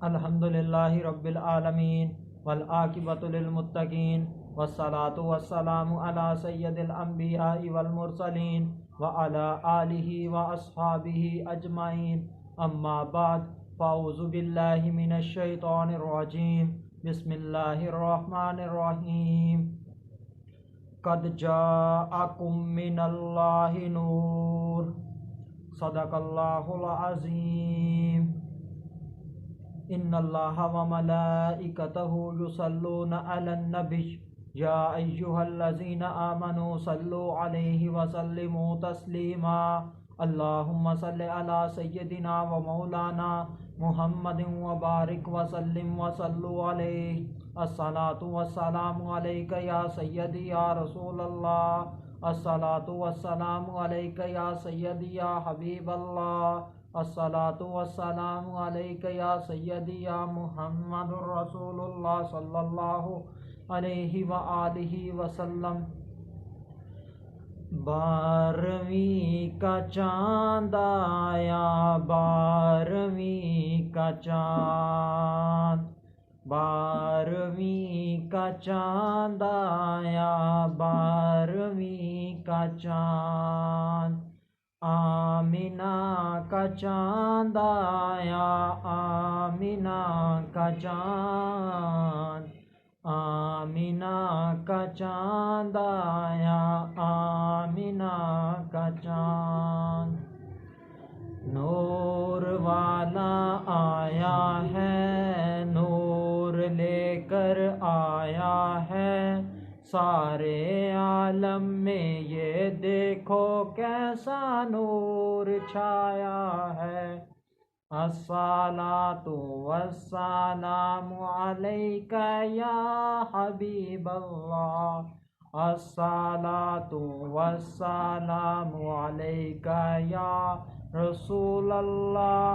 अल्हम्दुलिल्लाहि रब्बिल आलमीन वल आकिबतु लिल मुत्तकीन वस्सलातु वस्सलामु अला सय्यदिल अंबियाइ वल मुरसलीन व अला आलिहि व अस्हाबिहि अजमाइन अम्मा बाद फ़ाऊज़ु बिल्लाहि मिनश शैतानिर रजीम बिस्मिल्लाहिर रहमानिर रहीम क़द जाअकुम मिनल्लाहि नूर सदक़ल्लाहुल अज़ीम इन्नल्लाहा व मलाइकतहु युसल्लूना अलन नबी या अय्युहल्लज़ीना आमनू सल्लु अलैहि व सल्लिमू तस्लीमा अल्लाहुम्मा सल्लि अला सय्यदिना व मौलाना मुहम्मदिन व बारिक व सल्लिम व सल्लु अलैहि अस्सलातु वस्सलामु अलैका या सय्यदी या रसूलल्लाह अस्सलातु वस्सलामु अलैका या सय्यदी या हबीबल्लाह अस्सलातु वस्सलामु अलैका या सय्यदी या मुहम्मदुर रसूलुल्लाह सल्लल्लाहु अलैहि व आलिहि वसल्लम। 12वीं का चाँद आया, 12वीं का चाँद, 12वीं का चाँद आया, 12वीं का चाँद, आमिना का चाँद आया, आमिना का चाँद, आमिना का चाँद आया, आमिना का चाँद। नूर वाला आया है, नूर लेकर आया है, सारे आलम में ये देखो कैसा नूर छाया है। अस्सलातु वस्सलामु अलैका या हबीबल्लाह, अस्सलातु वस्सलामु अलैका या रसूलल्लाह।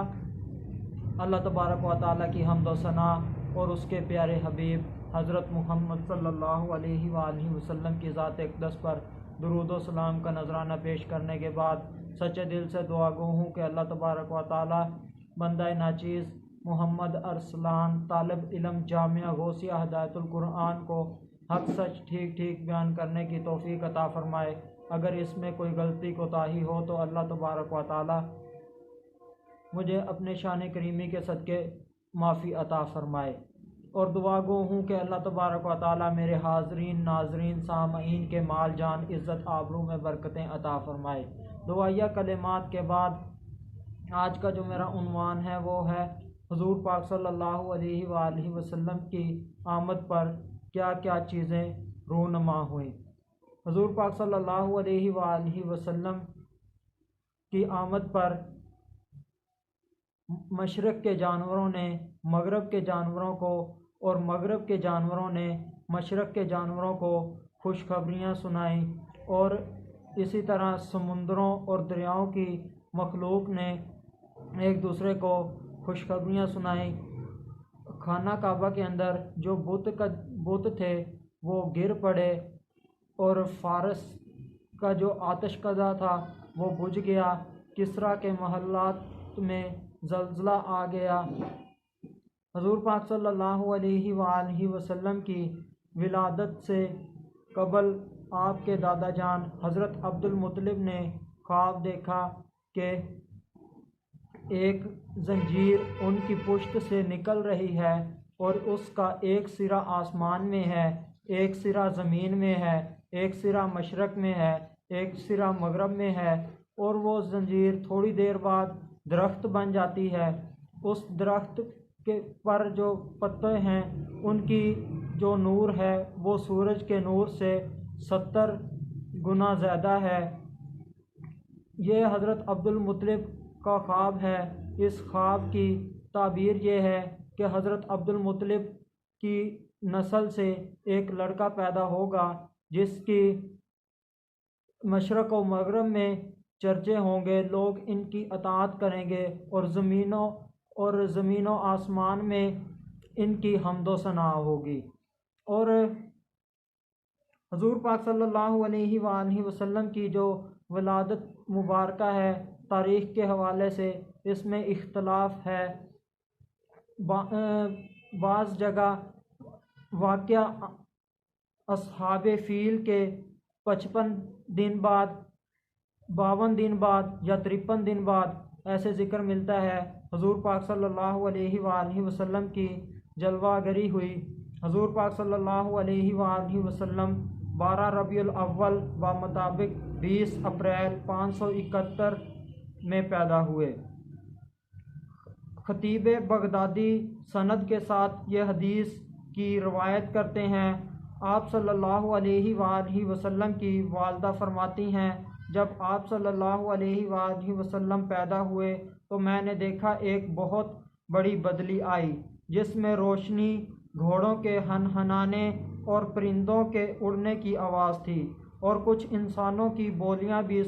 अल्लाह तबारक व तआला की हम्द व सना और उसके प्यारे हबीब हज़रत मोहम्मद सल्लल्लाहु अलैहि वसल्लम की ज़ात अक़दस पर दुरूद व सलाम का नजराना पेश करने के बाद सच्चे दिल से दुआ गो हूँ कि अल्लाह तबारक व तआला बंदा नाचीज़ मोहम्मद अरसलान तालिब इल्म जामिया गौसिया हिदायतुल कुरान को हक सच ठीक ठीक बयान करने की तौफीक अता फ़रमाए। अगर इसमें कोई गलती कोताही हो तो अल्लाह तबारक व तआला मुझे अपने शान करीमी के सदक़े माफ़ी अता फ़रमाए। और दुआ गो हूँ कि अल्लाह तबारक व तआला मेरे हाज़रीन नाज़रीन सामईन के माल जान इज़्ज़त आबरू में बरकतें अता फ़रमाए। दुआया कलिमात के बाद आज का जो मेरा उन्वान है वो है हुज़ूर पाक सल्लल्लाहु अलैहि वसल्लम की आमद पर क्या क्या चीज़ें रूनमा हुई। हुज़ूर पाक सल्लल्लाहु अलैहि वसल्लम की आमद पर मशरक़ के जानवरों ने मगरब के जानवरों को और मगरब के जानवरों ने मशरक़ के जानवरों को खुशखबरियाँ सुनाई और इसी तरह समुंदरों और दरियाओं की मखलूक ने एक दूसरे को खुशखबरियाँ सुनाई। खाना काबा के अंदर जो बुत थे वो गिर पड़े और फ़ारस का जो आतिशकदा था वो बुझ गया। किसरा के महल्लात में ज़ल्ज़ला आ गया। हुज़ूर पाक सल्लल्लाहु अलैहि वसल्लम की विलादत से कबल आपके दादा जान हज़रत अब्दुल मुत्तलिब ने ख्वाब देखा कि एक जंजीर उनकी पुश्त से निकल रही है और उसका एक सिरा आसमान में है, एक सिरा ज़मीन में है, एक सिरा मशरक़ में है, एक सिरा मगरब में है और वो जंजीर थोड़ी देर बाद दरख्त बन जाती है। उस दरख्त के पर जो पत्ते हैं उनकी जो नूर है वो सूरज के नूर से 70 गुना ज़्यादा है। ये हज़रत अब्दुल मुत्तलिब का ख्वाब है। इस ख्वाब की ताबीर ये है कि हज़रत अब्दुल मुत्तलिब की नस्ल से एक लड़का पैदा होगा जिसकी मशरक़ और मगरब में चर्चे होंगे, लोग इनकी अताअत करेंगे और ज़मीनों आसमान में इनकी हम्दो सना होगी। और हुज़ूर पाक सल्लल्लाहु अलैहि वसल्लम की जो वलादत मुबारका है तारीख़ के हवाले से इसमें इख्तलाफ है बाज़ जगह वाक़या अस्हाबे फ़ील के 55 दिन बाद, 52 दिन बाद या 53 दिन बाद ऐसे ज़िक्र मिलता है। हुज़ूर पाक सल्लल्लाहु अलैहि वसल्लम की जलवागरी हुई। हुज़ूर पाक सल्लल्लाहु अलैहि वसल्लम 12 रबीउल अव्वल व मुताबिक 20 अप्रैल 571 में पैदा हुए। खतीब बगदादी सनद के साथ ये हदीस की रवायत करते हैं। आप सल्लल्लाहु अलैहि वसल्लम की वालदा फरमाती हैं, जब आप सल्लल्लाहु अलैहि वसल्लम पैदा हुए तो मैंने देखा एक बहुत बड़ी बदली आई, जिसमें रोशनी, घोड़ों के हनहनाने और परिंदों के उड़ने की आवाज़ थी और कुछ इंसानों की बोलियां भी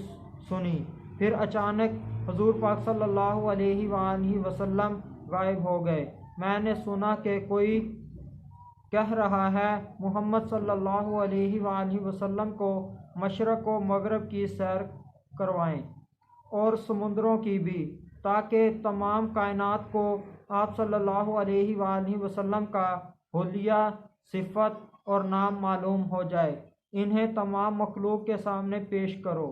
सुनी। फिर अचानक हुज़ूर पाक सल्लल्लाहु अलैहि वसल्लम गायब हो गए। मैंने सुना कि कोई कह रहा है, मोहम्मद सल्लल्लाहु अलैहि वसल्लम को मशरक़ व मगरब की सैर करवाएं और समुद्रों की भी, ताकि तमाम कायनात को आप सल्लल्लाहु अलैहि वसल्लम का हुलिया, सिफत और नाम मालूम हो जाए। इन्हें तमाम मखलूक के सामने पेश करो।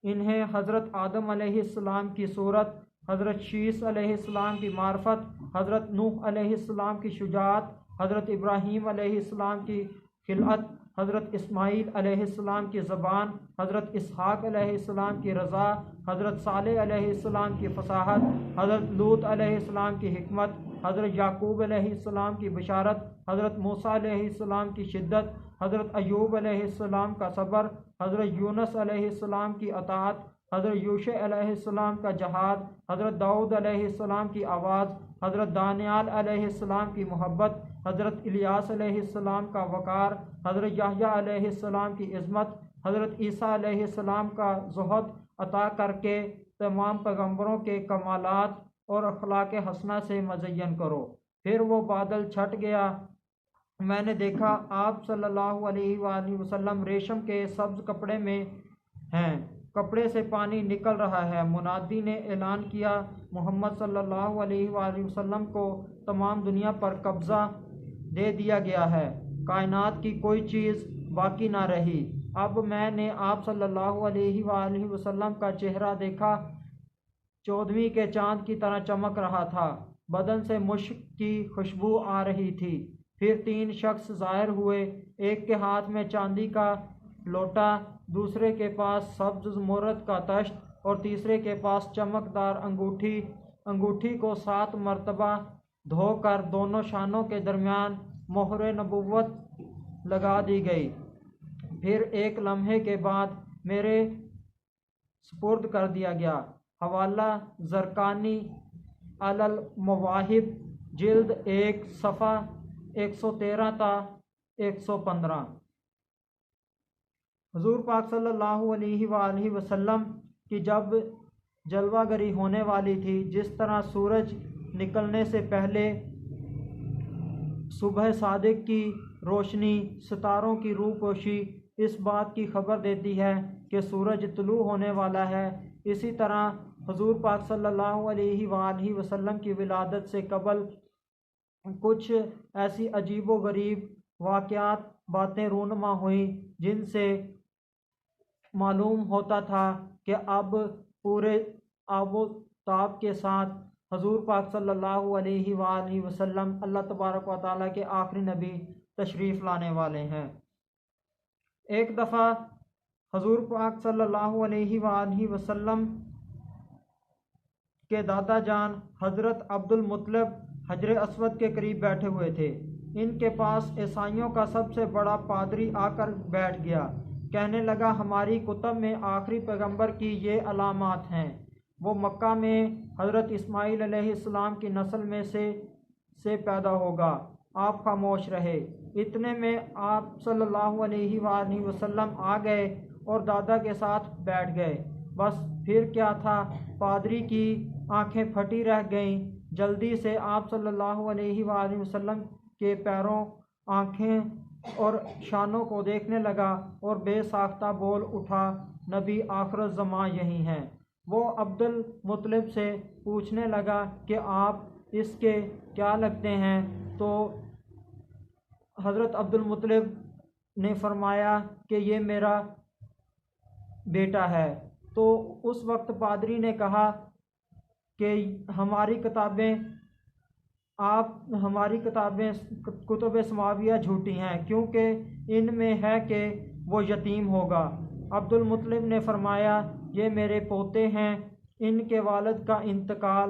इन्हें हज़रत आदम अलैहिस्सलाम की सूरत, हज़रत शीस अलैहिस्सलाम की मार्फत, हज़रत नूह अलैहिस्सलाम की शुजाअत, हज़रत इब्राहीम अलैहिस्सलाम की खिलअत, हज़रत इस्माईल अलैहिस्सलाम की ज़बान, हज़रत इसहाक़ अलैहिस्सलाम की रज़ा, हज़रत सालेह अलैहिस्सलाम की फ़साहत, हज़रत लूत अलैहिस्सलाम की हिकमत, हज़रत याकूब अलैहिस्सलाम की बशारत, हज़रत मूसा अलैहिस्सलाम की शिद्दत, हज़रत अय्यूब अलैहिस्सलाम का सब्र, हज़रत यूनुस अलैहिस्सलाम की अताअत, हज़रत यूशा अलैहिस्सलाम का जहाद, हज़रत दाऊद अलैहिस्सलाम की आवाज़, हज़रत दानियाल अलैहिस्सलाम की मोहब्बत, हज़रत इलियास अलैहिस्सलाम का वक़ार, हज़रत याहया अलैहिस्सलाम की इज़्ज़त, हज़रत ईसा अलैहिस्सलाम का ज़ुहद अता करके तमाम पैगम्बरों के कमालात और अखलाक हसना से मज़य्यन करो। फिर वो बादल छट गया। मैंने देखा आप सल्लल्लाहु अलैहि वसल्लम रेशम के सब्ज़ कपड़े में हैं, कपड़े से पानी निकल रहा है। मुनादी ने ऐलान किया, मोहम्मद सल्लल्लाहु अलैहि वसल्लम को तमाम दुनिया पर कब्ज़ा दे दिया गया है, कायनात की कोई चीज़ बाकी ना रही। अब मैंने आप सल्लल्लाहु अलैहि वसल्लम का चेहरा देखा, 14वीं के चाँद की तरह चमक रहा था, बदन से मुश्क की खुशबू आ रही थी। फिर 3 शख्स ज़ाहिर हुए, एक के हाथ में चांदी का लोटा, दूसरे के पास सब्ज़ ज़ुमर्रद का तश्त और तीसरे के पास चमकदार अंगूठी। अंगूठी को 7 मरतबा धोकर दोनों शानों के दरमियान मोहर नबुव्वत लगा दी गई। फिर एक लम्हे के बाद मेरे सुपुर्द कर दिया गया। हवाला ज़रक़ानी अलल मवाहिब, जिल्द 1, सफ़ा 113 ता 115। हुज़ूर पाक सल्लल्लाहु अलैहि वसल्लम की जब जलवागरी होने वाली थी, जिस तरह सूरज निकलने से पहले सुबह सादिक की रोशनी सितारों की रूपोशी इस बात की खबर देती है कि सूरज तुलू होने वाला है, इसी तरह हुज़ूर पाक सल्लल्लाहु अलैहि वसल्लम की विलादत से कबल कुछ ऐसी अजीब व गरीब वाक़यात बातें रूनुमा हुई, जिनसे मालूम होता था कि अब पूरे आबो ताब के साथ हुज़ूर पाक सल्लल्लाहु अलैहि वसल्लम अल्लाह तबारक व तआला के आखिरी नबी तशरीफ़ लाने वाले हैं। एक दफ़ा हुज़ूर पाक सल्लल्लाहु अलैहि वसल्लम के दादा जान हज़रत अब्दुल मुत्तलिब हजर अस्वद के करीब बैठे हुए थे। इनके पास ईसाइयों का सबसे बड़ा पादरी आकर बैठ गया। कहने लगा, हमारी कुतब में आखिरी पैगंबर की ये अलामात हैं। वो मक्का में हज़रत इस्माईल अलैहिस्सलाम की नस्ल में से पैदा होगा। आप खामोश रहे। इतने में आप सल्लल्लाहु अलैहि वसल्लम आ गए और दादा के साथ बैठ गए। बस फिर क्या था, पादरी की आंखें फटी रह गईं। जल्दी से आप सल्लल्लाहु अलैहि वसल्लम के पैरों, आँखें और शानों को देखने लगा और बेसाख्ता बोल उठा, नबी आखिर ज़मां यही हैं। वो अब्दुल मुत्तलिब से पूछने लगा कि आप इसके क्या लगते हैं? तो हज़रत अब्दुल मुत्तलिब ने फरमाया कि ये मेरा बेटा है। तो उस वक्त पादरी ने कहा कि हमारी किताबें कुतुब समाविया झूठी हैं, क्योंकि इनमें है कि वो यतीम होगा। अब्दुल मुत्तलिब ने फरमाया, ये मेरे पोते हैं, इनके वालिद का इंतकाल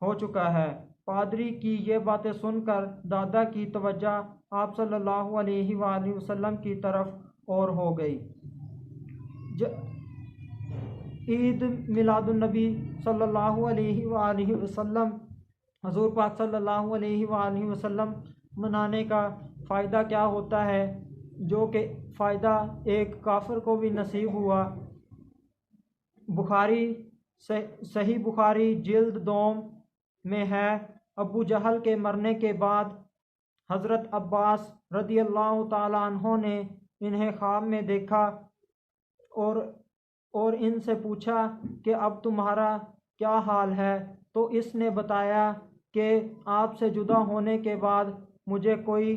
हो चुका है। पादरी की ये बातें सुनकर दादा की तवज्जो आप सल्लल्लाहु अलैहि वसल्लम की तरफ और हो गई। ईद मिलादुन्नबी सल्लल्लाहु अलैहि वसल्लम, हुज़ूर पाक सल्लल्लाहु अलैहि वसल्लम मनाने का फ़ायदा क्या होता है, जो कि फ़ायदा एक काफिर को भी नसीब हुआ। सही बुखारी जिल्द 2 में है, अबू जहल के मरने के बाद हज़रत अब्बास रज़ी अल्लाह ताला अन्हो ने इन्हें ख्वाब में देखा और इनसे पूछा कि अब तुम्हारा क्या हाल है। तो इसने बताया कि आपसे जुदा होने के बाद मुझे कोई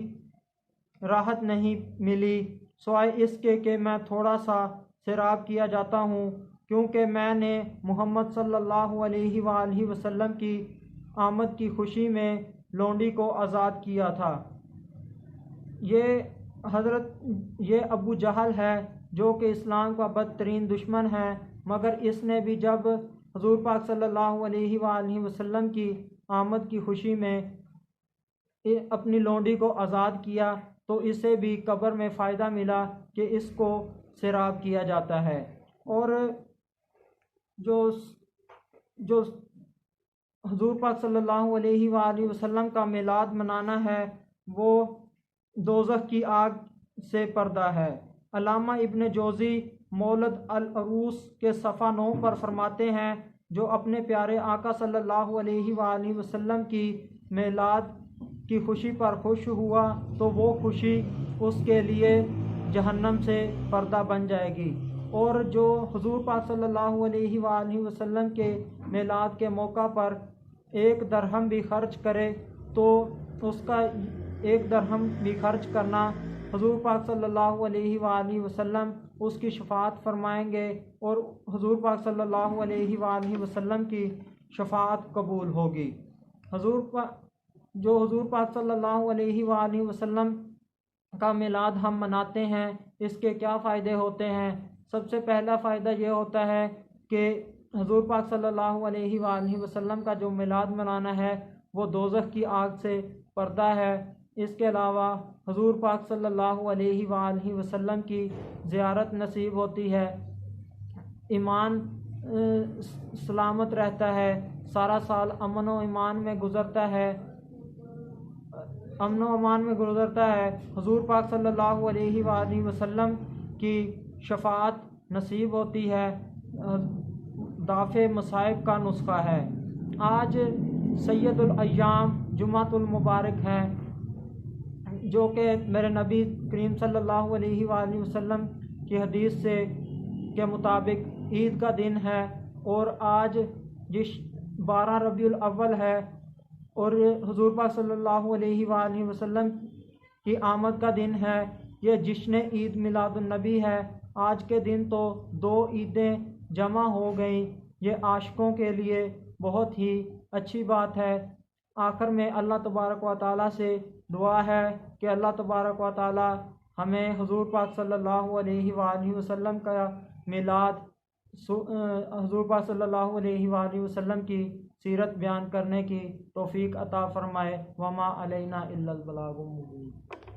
राहत नहीं मिली, सिवाय इसके कि मैं थोड़ा सा सैराब किया जाता हूँ, क्योंकि मैंने मोहम्मद सल्लल्लाहु अलैहि वसल्लम की आमद की खुशी में लोंडी को आज़ाद किया था। ये अबू जहल है, जो कि इस्लाम का बदतरीन दुश्मन है, मगर इसने भी जब हुज़ूर पाक सल्लल्लाहु अलैहि वसल्लम की आमद की खुशी में अपनी लोंडी को आज़ाद किया, तो इसे भी कब्र में फ़ायदा मिला कि इसको सैराब किया जाता है। और जो हुज़ूर पाक सल्लल्लाहु अलैहि वसल्लम का मिलाद मनाना है, वो दोज़ख की आग से पर्दा है। अल्लामा इब्न जोज़ी मौलद अल अरूस के सफ़ा 9 पर फरमाते हैं, जो अपने प्यारे आका सल्लल्लाहु अलैहि वसल्लम की मिलाद की खुशी पर खुश हुआ, तो वो खुशी उसके लिए जहन्नम से पर्दा बन जाएगी। और जो हुज़ूर पाक सल्लल्लाहु अलैहि वसल्लम के मिलाद के मौका पर 1 दरहम भी खर्च करे, तो उसका 1 दरहम भी खर्च करना हुज़ूर पाक सल्लल्लाहु अलैहि वसल्लम उसकी शफ़ाअत फरमाएंगे और हुज़ूर पाक सल्लल्लाहु अलैहि वसल्लम की शफ़ाअत कबूल होगी। हुज़ूर पाक सल्लल्लाहु अलैहि वसल्लम का मिलाद हम मनाते हैं, इसके क्या फ़ायदे होते हैं? सबसे पहला फ़ायदा ये होता है कि हुज़ूर पाक सल्लल्लाहु अलैहि वसल्लम का जो मिलाद मनाना है, वो दोज़ख की आग से पर्दा है। इसके अलावा हुज़ूर पाक सल्लल्लाहु अलैहि वसल्लम की ज़ियारत नसीब होती है, ईमान सलामत रहता है, सारा साल अमन व ईमान में गुज़रता है, हुज़ूर पाक सल्लल्लाहु अलैहि वसल्लम की शफ़ाअत नसीब होती है, दाफ़े मसाइब का नुस्खा है। आज सैयदुल अय्याम जुमातुल मुबारक है, जो कि मेरे नबी करीम सल्लल्लाहु अलैहि वसल्लम की हदीस के मुताबिक ईद का दिन है। और आज 12 रबीउल अव्वल है और हुज़ूर पाक सल्लल्लाहु अलैहि वसल्लम की आमद का दिन है। यह जश्न ईद मिलादुन्नबी है। आज के दिन तो 2 ईदें जमा हो गई। ये आशिकों के लिए बहुत ही अच्छी बात है। आखिर में अल्लाह तबारक व तआला से दुआ है कि अल्लाह तबारक व तआला हमें हुज़ूर पाक सल्लल्लाहु अलैहि वसल्लम का मिलाद, हुज़ूर पाक सल्लल्लाहु अलैहि वसल्लम की सीरत बयान करने की तौफ़ीक अता फ़रमाए। वमा अलैना इल्लल बलागुल मुबीन।